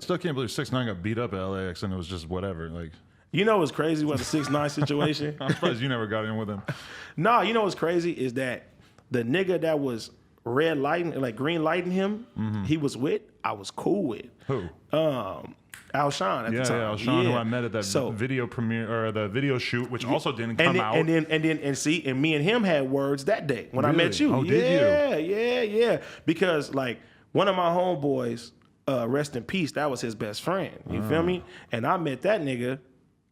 still can't believe 6ix9ine got beat up at LAX and it was just whatever. Like, you know what's crazy about the 6ix9ine situation? I'm surprised you never got in with him. Nah, you know what's crazy is that the nigga that was red lighting, like green lighting him, he was with, I was cool with. Who? Alshon at the time. Yeah, Alshon, who I met at that video premiere or the video shoot, which also didn't come out. And me and him had words that day when I Really? met you. Oh, did you? Yeah. Because like one of my homeboys, rest in peace, that was his best friend. You feel me? And I met that nigga.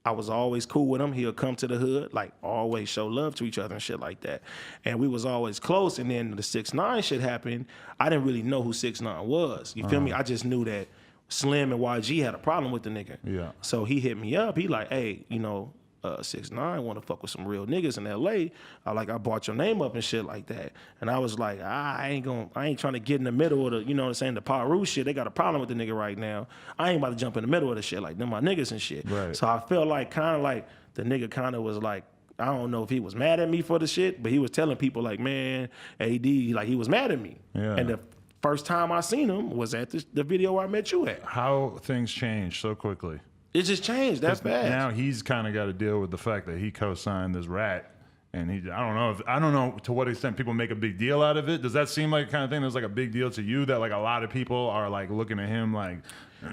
I was always cool with him. He'll come to the hood, like always show love to each other and shit like that. And we was always close. And then the 6ix9ine shit happened. I didn't really know who 6ix9ine was. You feel me? I just knew that Slim and YG had a problem with the nigga. Yeah. So he hit me up. He like, hey, you know, 6ix9ine want to fuck with some real niggas in LA. I brought your name up and shit like that. And I was like, I ain't trying to get in the middle of the, you know what I'm saying, the Paru shit. They got a problem with the nigga right now. I ain't about to jump in the middle of the shit like them my niggas and shit. Right. So I felt like kind of like the nigga kind of was like, I don't know if he was mad at me for the shit, but he was telling people like, man, AD, like he was mad at me. Yeah. And the first time I seen him was at the video where I met you at. How things changed so quickly. It just changed that fast. Now he's kind of got to deal with the fact that he co-signed this rat, and I don't know to what extent people make a big deal out of it. Does that seem like the kind of thing that's like a big deal to you? That like a lot of people are like looking at him like.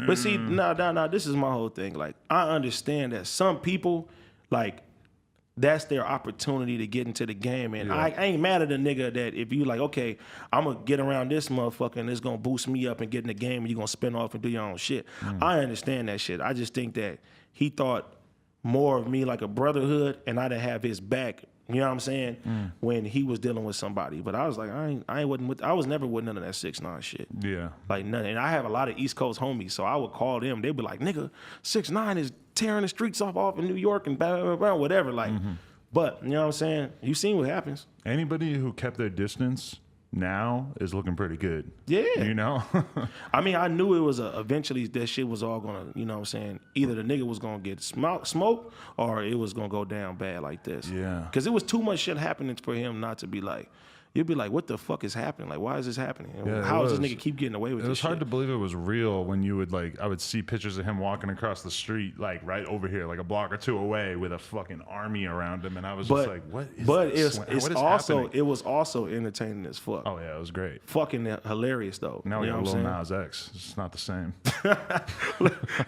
But see, no. This is my whole thing. Like I understand that some people like. That's their opportunity to get into the game. And I ain't mad at a nigga that if you like, okay, I'm going to get around this motherfucker and it's going to boost me up and get in the game and you're going to spin off and do your own shit. I understand that shit. I just think that he thought more of me like a brotherhood and I didn't have his back, you know what I'm saying, when he was dealing with somebody. But I was like, I was never with none of that 6ix9ine shit. Yeah. Like none. And I have a lot of East Coast homies, so I would call them. They'd be like, nigga, 6ix9ine is tearing the streets off in New York and blah, blah, blah, whatever. Like, but you know what I'm saying? You seen what happens. Anybody who kept their distance now is looking pretty good. Yeah. You know? I mean, I knew it was eventually that shit was all gonna, you know what I'm saying? Either the nigga was gonna get smoked or it was gonna go down bad like this. Yeah. Because it was too much shit happening for him not to be like, you'd be like, what the fuck is happening? Like, why is this happening? Yeah, how does this nigga keep getting away with this? It was hard to believe it was real when you would like, I would see pictures of him walking across the street, like right over here, like a block or two away with a fucking army around him. And I was just like, what is this? It was also entertaining as fuck. Oh yeah, it was great. Fucking hilarious though. Now we got Lil Nas X. It's not the same.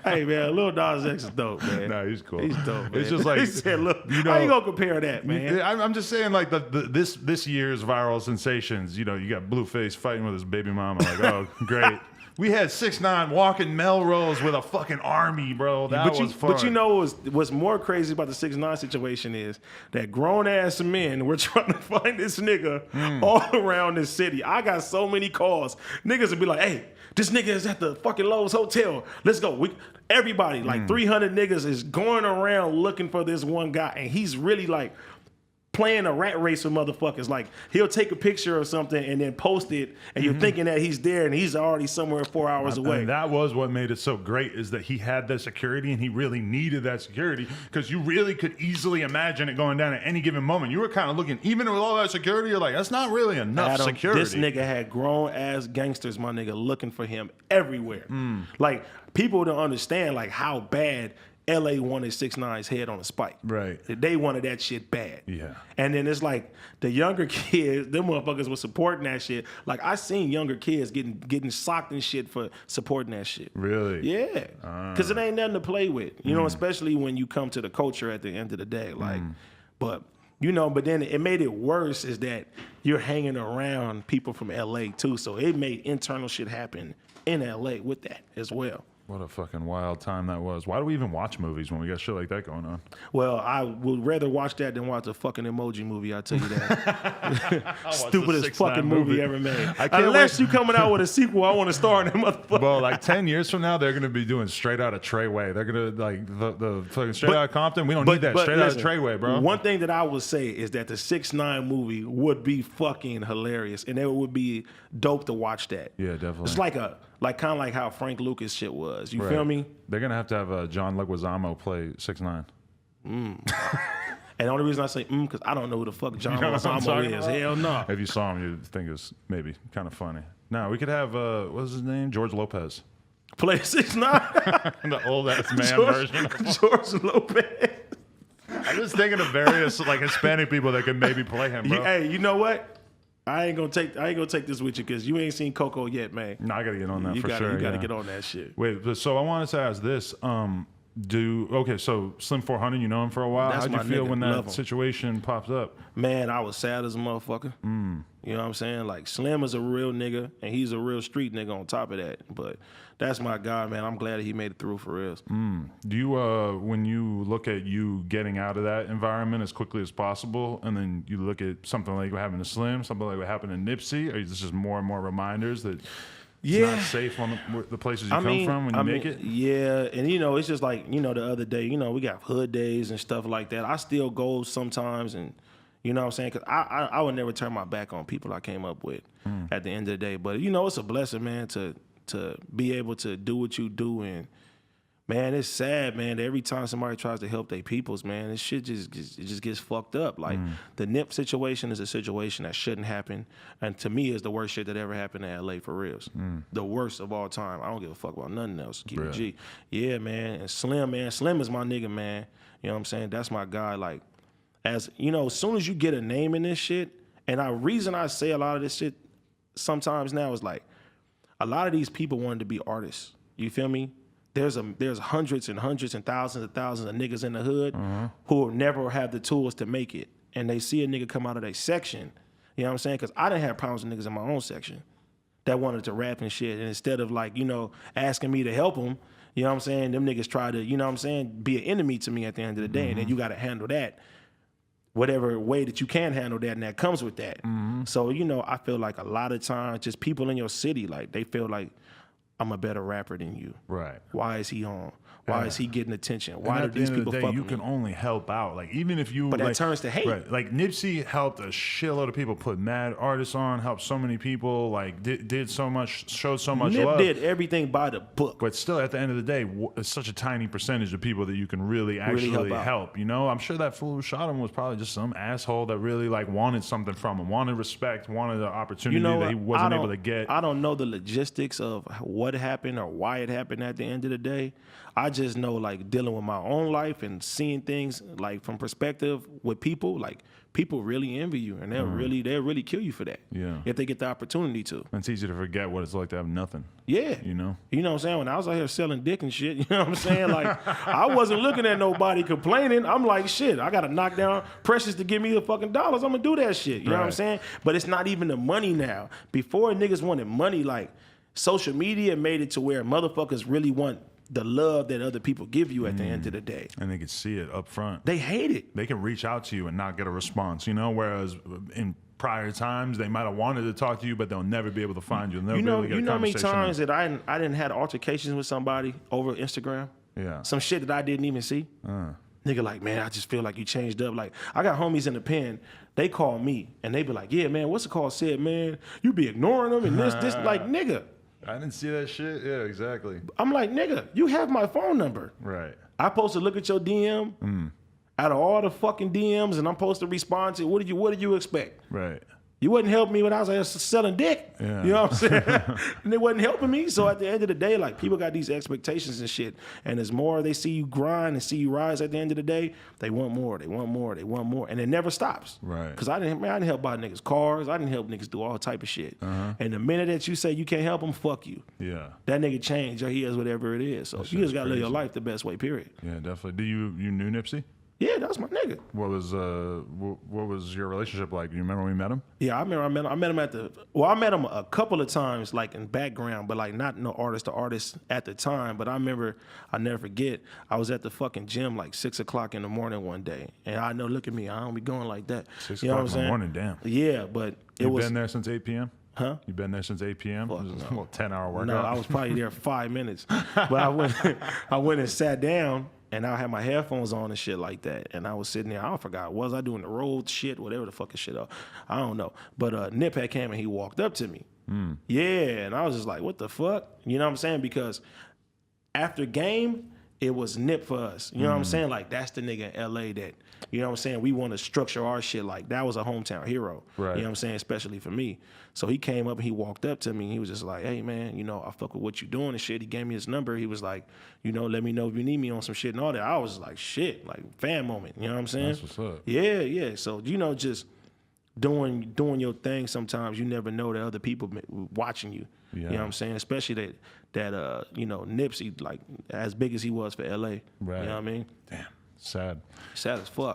Hey man, Lil Nas X is dope, man. No, he's cool. He's dope, man. It's just like, he said, look, you know, I ain't gonna compare that, man. I'm just saying like this year's viral sensations, you know, you got Blueface fighting with his baby mama, like, oh, great. We had 6ix9ine walking Melrose with a fucking army, bro. That was fun. But you know what's more crazy about the 6ix9ine situation is that grown-ass men were trying to find this nigga all around this city. I got so many calls. Niggas would be like, hey, this nigga is at the fucking Lowe's Hotel. Let's go. Everybody, like 300 niggas is going around looking for this one guy, and he's really like playing a rat race with motherfuckers. Like he'll take a picture or something and then post it and you're thinking that he's there and he's already somewhere 4 hours away. And that was what made it so great, is that he had that security and he really needed that security, because you really could easily imagine it going down at any given moment. You were kind of looking, even with all that security, you're like, that's not really enough security. This nigga had grown ass gangsters, my nigga, looking for him everywhere. Like people don't understand like how bad LA wanted 6ix9ine's head on a spike. Right. They wanted that shit bad. Yeah. And then it's like the younger kids, them motherfuckers were supporting that shit. Like I seen younger kids getting socked and shit for supporting that shit. Really? Yeah. Because it ain't nothing to play with. You know, especially when you come to the culture at the end of the day. Like, but you know, but then it made it worse is that you're hanging around people from LA too. So it made internal shit happen in LA with that as well. What a fucking wild time that was. Why do we even watch movies when we got shit like that going on? Well, I would rather watch that than watch a fucking Emoji movie, I'll tell you that. Stupidest fucking movie ever made. Unless you coming out with a sequel, I want to star in that motherfucker. Well, like 10 years from now, they're going to be doing Straight Outta Treyway. They're going to, like, the fucking Straight Outta Compton. We don't need that. Straight Outta Treyway, bro. One thing that I would say is that the 6ix9ine movie would be fucking hilarious, and it would be dope to watch that. Yeah, definitely. It's like kind of like how Frank Lucas shit was. You feel me? They're gonna have to have John Leguizamo play 6ix9ine. And the only reason I say because I don't know who the fuck John Leguizamo is. Hell no. If you saw him, you'd think it was maybe kind of funny. No, we could have what's his name? George Lopez. Play 6ix9ine. The old ass man version. George Lopez. I'm just thinking of various like Hispanic people that could maybe play him, bro. Hey, you know what? I ain't gonna take this with you because you ain't seen Coco yet, man. No, I gotta get on that for sure. You gotta get on that shit. Wait, so I wanted to ask this. So Slim 400, you know him for a while. That's How'd you my feel nigga. when Love that him. situation pops up? Man, I was sad as a motherfucker. You know what I'm saying? Like Slim is a real nigga and he's a real street nigga on top of that. But that's my guy, man. I'm glad that he made it through for real. Do you, when you look at you getting out of that environment as quickly as possible, and then you look at something like what happened to Slim, something like what happened to Nipsey, or is this just more and more reminders that it's not safe on the places you come from when you make it? Yeah, and you know, it's just like, you know, the other day, you know, we got hood days and stuff like that. I still go sometimes, and you know what I'm saying? Because I would never turn my back on people I came up with at the end of the day. But, you know, it's a blessing, man, to be able to do what you do. And, man, it's sad, man, that every time somebody tries to help their peoples, man, this shit just gets fucked up. Like, the Nip situation is a situation that shouldn't happen. And to me, it's the worst shit that ever happened in L.A. for reals. The worst of all time. I don't give a fuck about nothing else. Keep it G. Yeah, man. And Slim, man. Slim is my nigga, man. You know what I'm saying? That's my guy. Like, as you know, as soon as you get a name in this shit, and the reason I say a lot of this shit sometimes now is like, a lot of these people wanted to be artists. You feel me? There's hundreds and hundreds and thousands of niggas in the hood who will never have the tools to make it. And they see a nigga come out of their section. You know what I'm saying? Because I didn't have problems with niggas in my own section that wanted to rap and shit. And instead of like, you know, asking me to help them, you know what I'm saying? Them niggas try to, you know what I'm saying, be an enemy to me at the end of the day. And then you got to handle that whatever way that you can handle that, and that comes with that. So, you know, I feel like a lot of times just people in your city, like they feel like I'm a better rapper than you. Right. Why is he on? Why is he getting attention? Why do at the these end of people the fuck day, you with can me? only help out. Like even if you, But that like, turns to hate. Right. Like Nipsey helped a shitload of people, put mad artists on, helped so many people, like did so much, showed so much Nip love. did everything by the book. But still, at the end of the day, it's such a tiny percentage of people that you can really actually help. You know, I'm sure that fool who shot him was probably just some asshole that really like wanted something from him, wanted respect, wanted the opportunity that he wasn't able to get. I don't know the logistics of what happened or why it happened at the end of the day. I just know, like, dealing with my own life and seeing things, like, from perspective with people, like, people really envy you, and they'll really kill you for that. Yeah. If they get the opportunity to. It's easy to forget what it's like to have nothing. Yeah. You know? You know what I'm saying? When I was out here selling dick and shit, you know what I'm saying? Like, I wasn't looking at nobody complaining. I'm like, shit, I got to knock down Precious to give me the fucking dollars. I'm going to do that shit. You know what I'm saying? But it's not even the money now. Before niggas wanted money, like, social media made it to where motherfuckers really want the love that other people give you at the end of the day. And they can see it up front. They hate it. They can reach out to you and not get a response, you know? Whereas in prior times, they might have wanted to talk to you, but they'll never be able to find you. You know how many times that I didn't had altercations with somebody over Instagram? Yeah. Some shit that I didn't even see. Nigga like, man, I just feel like you changed up. Like, I got homies in the pen, they call me, and they be like, yeah, man, what's it called? Said, man, you be ignoring them and this, like, nigga. I didn't see that shit. Yeah, exactly. I'm like, nigga, you have my phone number. Right. I'm supposed to look at your DM out of all the fucking DMs, and I'm supposed to respond to what did you expect? Right. You wouldn't help me when I was like selling dick. Yeah. You know what I'm saying? And it wasn't helping me. So at the end of the day, like, people got these expectations and shit. And as more they see you grind and see you rise at the end of the day, they want more, they want more, they want more. And it never stops. Right. Because I didn't help buy niggas cars. I didn't help niggas do all type of shit. And the minute that you say you can't help them, fuck you. Yeah. That nigga changed or he is whatever it is. So you just got to live your life the best way, period. Yeah, definitely. You knew Nipsey? Yeah, that's my nigga. What was your relationship like? Do you remember when you met him? Yeah, I met him I met him a couple of times, like in background, but like not no artist to artist at the time. But I remember, I'll never forget, I was at the fucking gym like 6 o'clock in the morning one day. And I know, look at me, I don't be going like that. 6 you know o'clock in the morning, damn. Yeah, but You've been there since 8 p.m.? Huh? You been there since 8 p.m.? Fuck It was a no. little 10-hour workout. No, I was probably there 5 minutes. But I went and sat down, and I had my headphones on and shit like that. And I was sitting there. I forgot. Was I doing the road shit? Whatever the fucking shit. I don't know. But Nip had came and he walked up to me. Yeah. And I was just like, what the fuck? You know what I'm saying? Because after game, it was Nip for us. You know what I'm saying? Like, that's the nigga in LA that, you know what I'm saying, we want to structure our shit like that was a hometown hero. Right. You know what I'm saying? Especially for me. So he came up and he walked up to me and he was just like, hey man, you know, I fuck with what you doing and shit. He gave me his number. He was like, you know, let me know if you need me on some shit and all that. I was like, shit, like fan moment. You know what I'm saying? That's what's up. Yeah. So, you know, just doing your thing, sometimes you never know that other people watching you. Yeah. You know what I'm saying? Especially that you know, Nipsey, like as big as he was for LA. Right. You know what I mean? Damn. Sad. Sad as fuck.